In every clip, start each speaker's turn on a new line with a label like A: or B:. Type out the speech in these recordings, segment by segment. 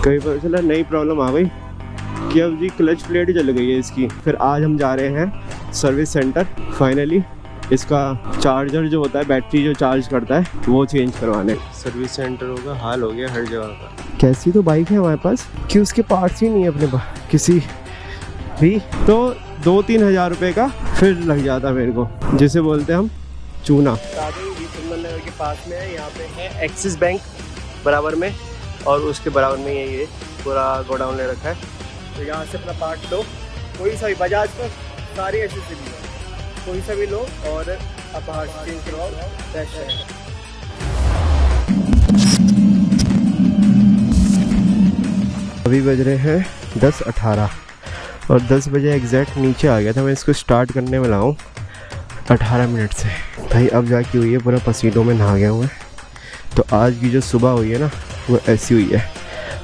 A: कहीं पता चला नई प्रॉब्लम आ गई कि अब जी क्लच प्लेट जल गई है इसकी। फिर आज हम जा रहे हैं सर्विस सेंटर फाइनली इसका चार्जर जो होता है, बैटरी जो चार्ज करता है, वो चेंज करवाने। सर्विस सेंटर होगा, हाल हो गया हर जगह का। कैसी तो बाइक है हमारे पास कि उसके पार्ट्स ही नहीं है अपने पास किसी भी, तो 2-3 हज़ार रुपये का फिर लग जाता मेरे को, जिसे बोलते हैं हम चूना। नगर के पास में है, यहाँ पे है एक्सिस बैंक बराबर में, और उसके बराबर में ये पूरा गोडाउन ले रखा है। तो यहाँ से अपना पार्ट लो, कोई सा भी, बजाज का सारी एसेसरीज है, कोई सा भी लो और अब बाहर से चेंज करवाओ, बेस्ट है। अभी बज रहे हैं 10:18 और 10 बजे एग्जैक्ट नीचे आ गया था। मैं इसको स्टार्ट करने वाला हूँ 18 मिनट से। भाई अब जाके हुई है, पूरा पसीनों में नहा गया हूँ मैं। तो आज की जो सुबह हुई है ना, वो ऐसी हुई है।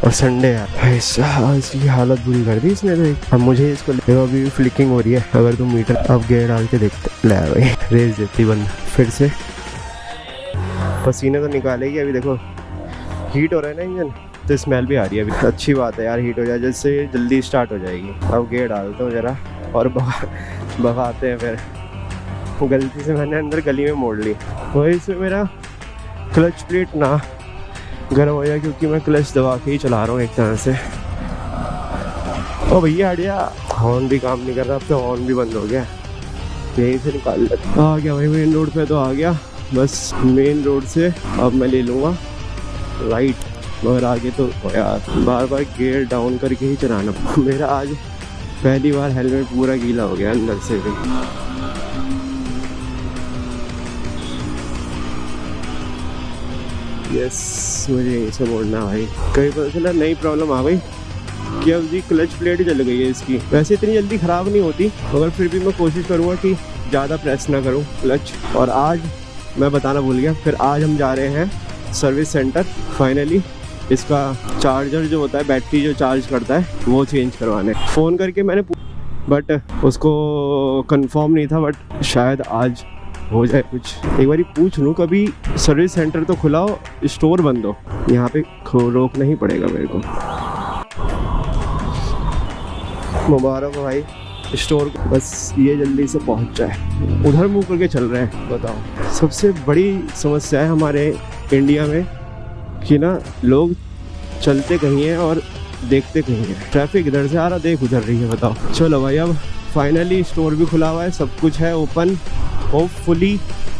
A: और संडे है भाई साहब, इसकी हालत बुरी कर दी इसने तो। अब मुझे इसको देखो, अभी फ्लिकिंग हो रही है। अगर तुम मीटर अब गेयर डाल के देखते, ले भाई रेस देती बंद। फिर से पसीने तो निकालेगी। अभी देखो हीट हो रहा है ना इंजन, तो स्मेल भी आ रही है अभी। अच्छी बात है यार, हीट हो जाए जिससे जल्दी स्टार्ट हो जाएगी। अब गेयर डालता हूँ ज़रा और भगाते हैं। फिर गलती से मैंने अंदर गली में मोड़ ली, वही से मेरा क्लच प्लेट ना गर्म हो जाए, क्योंकि मैं क्लच दबा के ही चला रहा हूँ एक तरह से। ओ भैया हटिया, हॉर्न भी काम नहीं कर रहा, अब तो हॉर्न भी बंद हो गया। यहीं से निकाल लेता। आ गया भाई मेन रोड पे, तो आ गया। बस मेन रोड से अब मैं ले लूँगा राइट, मगर आगे तो यार बार बार गियर डाउन करके ही चलाना। मेरा आज पहली बार हेलमेट पूरा गीला हो गया अंदर से भी। यस, मुझे यहीं से मोड़ना भाई। कहीं पता चला नई प्रॉब्लम आ गई कि अब जी क्लच प्लेट जल गई है इसकी। वैसे इतनी जल्दी ख़राब नहीं होती, मगर फिर भी मैं कोशिश करूँगा कि ज़्यादा प्रेस ना करूँ क्लच। और आज मैं बताना भूल गया, फिर आज हम जा रहे हैं सर्विस सेंटर फाइनली इसका चार्जर जो होता है, बैटरी जो चार्ज करता है, वो चेंज करवाने। फ़ोन करके मैंने बट उसको कंफर्म नहीं था, बट शायद आज हो जाए कुछ। एक बारी पूछ लूँ, कभी सर्विस सेंटर तो खुला हो, स्टोर बंद हो, यहाँ पे रोकना ही पड़ेगा मेरे को। मुबारक हो भाई स्टोर को, बस ये जल्दी से पहुँच जाए। उधर मुँह करके चल रहे हैं। बताओ, सबसे बड़ी समस्या है हमारे इंडिया में कि ना, लोग चलते कहीं हैं और देखते कहीं हैं। ट्रैफिक इधर से आ रहा, देख उधर रही है। बताओ। चलो भाई, अब फाइनली स्टोर भी खुला हुआ है, सब कुछ है ओपन। होपफुली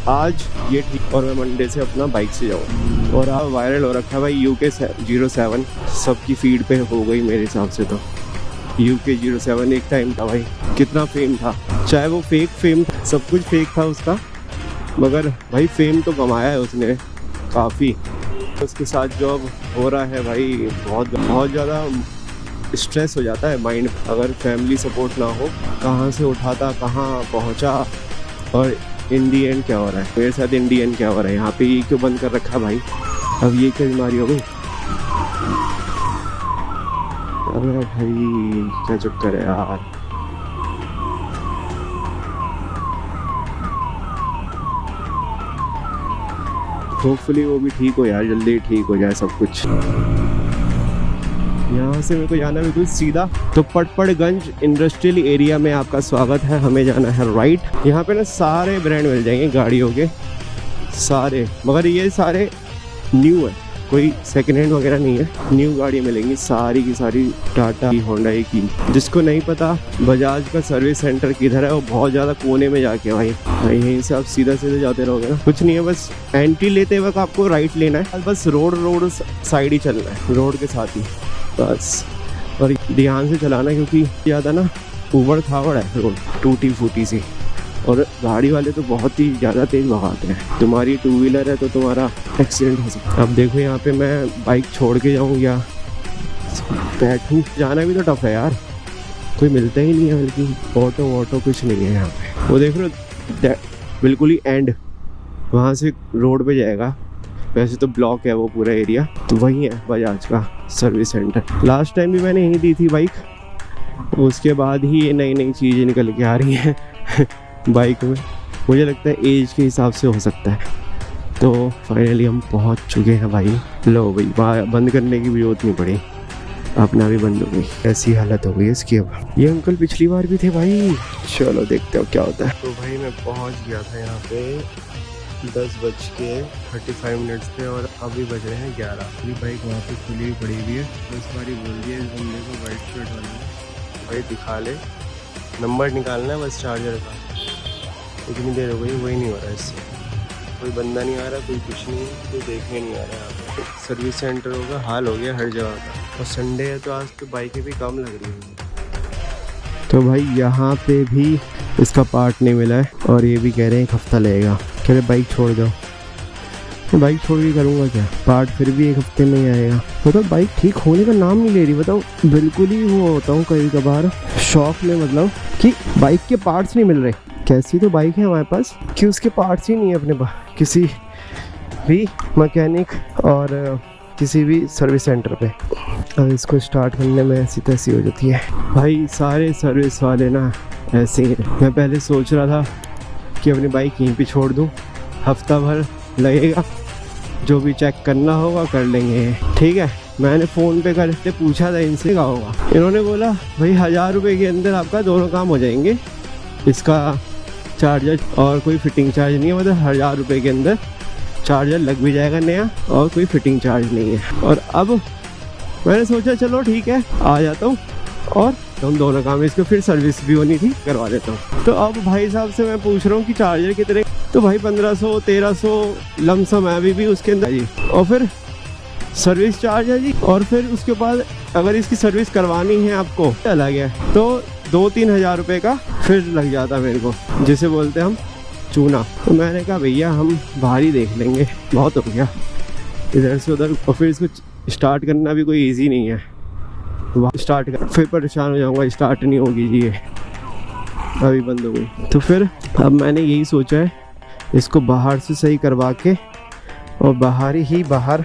A: आज ये ठीक, और मैं मंडे से अपना बाइक से जाऊँ। और अब वायरल हो रखा है भाई UK 07, सबकी फीड पे हो गई मेरे हिसाब से। तो UK 07 एक टाइम था भाई, कितना फेम था। चाहे वो फेक फेम, सब कुछ फेक था उसका, मगर भाई फेम तो कमाया है उसने काफ़ी। उसके साथ जो अब हो रहा है भाई, बहुत ज़्यादा स्ट्रेस हो जाता है माइंड। अगर फैमिली सपोर्ट ना हो, कहाँ से उठाता कहाँ पहुँचा, और इन दी एंड क्या हो रहा है मेरे साथ, इन दी एंड क्या हो रहा है यहाँ पे। ये क्यों बंद कर रखा भाई, अब ये क्या बीमारी हो गई। अरे भाई क्या चक्कर है यार। होपफुली वो भी ठीक हो यार, जल्दी ठीक हो जाए सब कुछ। यहाँ से मेरे को जाना बिल्कुल सीधा, तो पटपड़गंज इंडस्ट्रियल एरिया में आपका स्वागत है। हमें जाना है राइट। यहाँ पे ना सारे ब्रांड मिल जाएंगे गाड़ियों के, सारे, मगर ये सारे न्यू है, कोई सेकंड हैंड वगैरह नहीं है। न्यू गाड़ी मिलेंगी सारी की सारी, टाटा की, होंडा की। जिसको नहीं पता बजाज का सर्विस सेंटर किधर है, वो बहुत ज़्यादा कोने में जाके भाई यहीं से आप सीधा सीधे जाते रहोगे ना, कुछ नहीं है। बस एंट्री लेते वक्त आपको राइट लेना है, बस रोड साइड ही चलना है, रोड के साथ ही बस। और ध्यान से चलाना, क्योंकि ज़्यादा ना ऊबड़ खाबड़ है रोड, टूटी फूटी सी, और गाड़ी वाले तो बहुत ही ज़्यादा तेज़ भगाते हैं। तुम्हारी 2 व्हीलर है तो तुम्हारा एक्सीडेंट हो सकता है। अब देखो यहाँ पे मैं बाइक छोड़ के जाऊँ या बैठूँ, जाना भी तो टफ है यार, कोई मिलता ही नहीं है। बल्कि ऑटो कुछ नहीं है यहाँ पे। वो देख रहे हो बिल्कुल ही एंड, वहाँ से रोड पे जाएगा। वैसे तो ब्लॉक है वो पूरा एरिया, तो वही है बजाज का सर्विस सेंटर। लास्ट टाइम भी मैंने यहीं दी थी बाइक, उसके बाद ही ये नई नई चीज़ें निकल के आ रही हैं बाइक में। मुझे लगता है एज के हिसाब से हो सकता है। तो फाइनली हम पहुंच चुके हैं भाई। लो भाई, बंद करने की भी जरूरत नहीं पड़ी। अपना भी बंद हो गई, ऐसी हालत हो गई है इसकी। अब ये अंकल पिछली बार भी थे भाई। चलो देखते हो क्या होता है। तो भाई मैं पहुंच गया था यहाँ पे 10:35 पे और अभी बज रहे हैं 11। अभी बाइक वहाँ पे खुली हुई पड़ी हुई है। तो इस बार ही बोल दिया इस बंदे को वाइट शर्ट वाले भाई दिखा ले, नंबर निकालना है बस चार्जर का। इतनी देर हो गई वही नहीं हो रहा है इससे, कोई बंदा नहीं आ रहा, कोई कुछ नहीं है, कोई देखने नहीं आ रहा है यहाँ पे। सर्विस सेंटर होगा हाल हो गया हर जगह का। और संडे है तो आज तो बाइकें भी कम लग रही हैं। तो भाई यहाँ पे भी इसका पार्ट नहीं मिला है और ये भी कह रहे हैं 1 हफ्ता लगेगा। कह रहे बाइक छोड़ जाओ। तो बाइक छोड़ के करूँगा क्या, पार्ट फिर भी 1 हफ्ते में ही आएगा। मतलब बाइक ठीक होने का नाम नहीं ले रही। बताओ बिल्कुल ही वो होता हूँ कभी कभार शौक में, मतलब कि बाइक के पार्ट्स नहीं मिल रहे। कैसी तो बाइक है हमारे पास कि उसके पार्ट्स ही नहीं है अपने पास किसी भी मैकेनिक और किसी भी सर्विस सेंटर पे। अब इसको स्टार्ट करने में ऐसी तैसी हो जाती है भाई। सारे सर्विस वाले ना ऐसे ही। मैं पहले सोच रहा था कि अपनी बाइक यहीं पे छोड़ दूं, हफ्ता भर लगेगा, जो भी चेक करना होगा कर लेंगे, ठीक है। मैंने फ़ोन पे करके पूछा था इनसे क्या होगा। इन्होंने बोला भाई 1000 रुपये के अंदर आपका दोनों काम हो जाएंगे, इसका चार्जर और कोई फिटिंग चार्ज नहीं है। मतलब 1000 रुपये के अंदर चार्जर लग भी जाएगा नया और कोई फिटिंग चार्ज नहीं है। और अब मैंने सोचा चलो ठीक है आ जाता हूँ और हम दोनों काम, इसको फिर सर्विस भी होनी थी करवा देता हूँ। तो अब भाई साहब से मैं पूछ रहा हूँ कि चार्जर कितने, तो भाई 1500-1300 लमसम है अभी भी उसके अंदर जी। और फिर सर्विस चार्ज है जी, और फिर उसके बाद अगर इसकी सर्विस करवानी है आपको अलग है तो 2-3 हज़ार रुपये का फिर लग जाता मेरे को, जिसे बोलते हैं हम चूना। तो मैंने कहा भैया हम बाहर ही देख लेंगे, बहुत हो गया इधर से उधर। और फिर इसको स्टार्ट करना भी कोई इजी नहीं है, स्टार्ट कर फिर परेशान हो जाऊंगा, स्टार्ट नहीं होगी जी ये, अभी बंद हो गई। तो फिर अब मैंने यही सोचा है इसको बाहर से सही करवा के और बाहर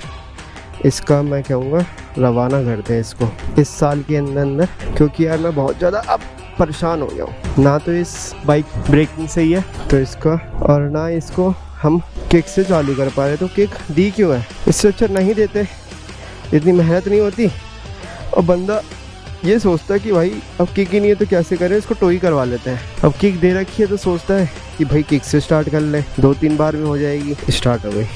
A: इसका मैं कहूँगा रवाना करते हैं इसको इस साल के अंदर। क्योंकि यार मैं बहुत ज़्यादा अब परेशान हो गया हूँ। ना तो इस बाइक ब्रेकिंग सही है तो इसका, और ना इसको हम किक से चालू कर पा रहे। तो किक दी क्यों है, इससे अच्छा नहीं देते, इतनी मेहनत नहीं होती। और बंदा ये सोचता है कि भाई अब किक ही नहीं है तो कैसे करें, इसको टो ही करवा लेते हैं। अब किक दे रखी है तो सोचता है कि भाई किक से स्टार्ट कर ले, 2-3 बार में हो जाएगी। स्टार्ट हो गई,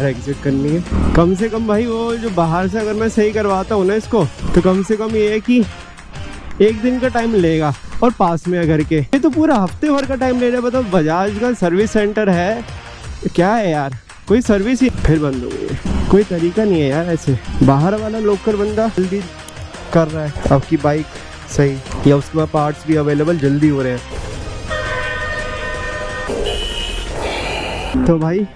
A: एग्जिट करनी है। कम से कम भाई वो जो बाहर से अगर मैं सही करवाता हूँ ना इसको, तो कम से कम ये है कि 1 दिन का टाइम लेगा और पास में है घर के। ये तो पूरा हफ्ते भर का टाइम ले रहा है। बताओ बजाज का सर्विस सेंटर है, क्या है यार, कोई सर्विस ही फिर बंद हो गई है। कोई तरीका नहीं है यार ऐसे। बाहर वाला लोकल बंदा जल्दी कर रहा है आपकी बाइक सही, या उसके बाद पार्ट्स भी अवेलेबल जल्दी हो रहे हैं। तो भाई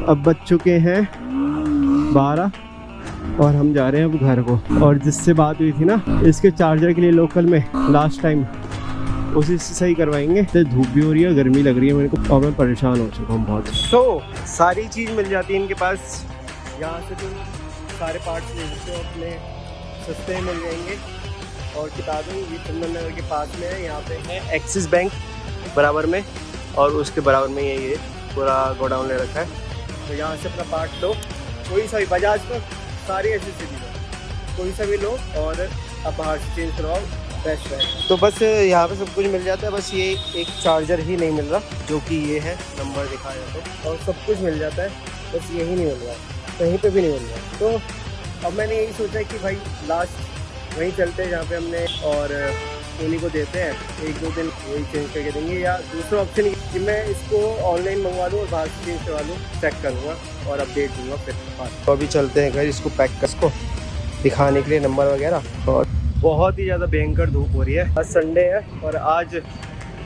A: अब बज चुके हैं 12 और हम जा रहे हैं अब घर को। और जिससे बात हुई थी ना इसके चार्जर के लिए लोकल में लास्ट टाइम, उसी से सही करवाएंगे। तो धूप भी हो रही है, गर्मी लग रही है मेरे को और मैं परेशान हो चुका हूँ बहुत। तो सारी चीज़ मिल जाती है इनके पास, यहाँ से तुम सारे पार्ट्स ले सकते हो, अपने सस्ते मिल जाएंगे। और बता दूँ ये चंदन नगर के पास में है, यहाँ पे है एक्सिस बैंक बराबर में, और उसके बराबर में ये पूरा गोडाउन ले रखा है। तो यहाँ से अपना पार्ट लो, कोई सा भी, बजाज तो सारी एसेसरीज लो, कोई सा भी लो और अब बाहर से चेंज करवाओ, बेस्ट है। तो बस यहाँ पे सब कुछ मिल जाता है, बस ये एक चार्जर ही नहीं मिल रहा जो कि ये है, नंबर दिखाया तो, और सब कुछ मिल जाता है, बस यही नहीं मिल रहा, कहीं पे भी नहीं मिल रहा। तो अब मैंने यही सोचा कि भाई लास्ट वहीं चलते हैं जहाँ पे हमने, और उन्हीं को देते हैं, 1-2 दिन वही चेंज करके देंगे। या दूसरा ऑप्शन कि मैं इसको ऑनलाइन मंगवा लूँ और बाहर से चेंज करवा लूँ, चेक करूँगा और अपडेट दूँगा फिर। तो अभी चलते हैं घर, इसको पैक कर, इसको दिखाने के लिए नंबर वगैरह। और बहुत ही ज़्यादा भयंकर धूप हो रही है, आज संडे है और आज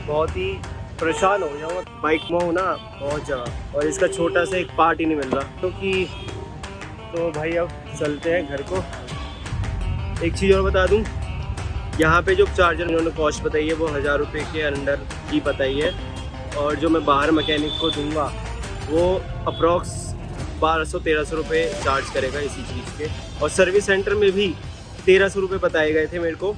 A: बहुत ही परेशान हो गया हूँ, बाइक में हूँ ना बहुत जगह, और इसका छोटा सा एक पार्ट ही नहीं मिल रहा। तो भाई अब चलते हैं घर को। एक चीज़ और बता दूँ, यहाँ पे जो चार्जर उन्होंने कॉस्ट बताई है वो 1000 रुपये के अंडर की बताई है, और जो मैं बाहर मैकेनिक को दूंगा वो अप्रॉक्स 1200-1300 रुपये चार्ज करेगा इसी चीज़ के। और सर्विस सेंटर में भी 1300 रुपये बताए गए थे मेरे को,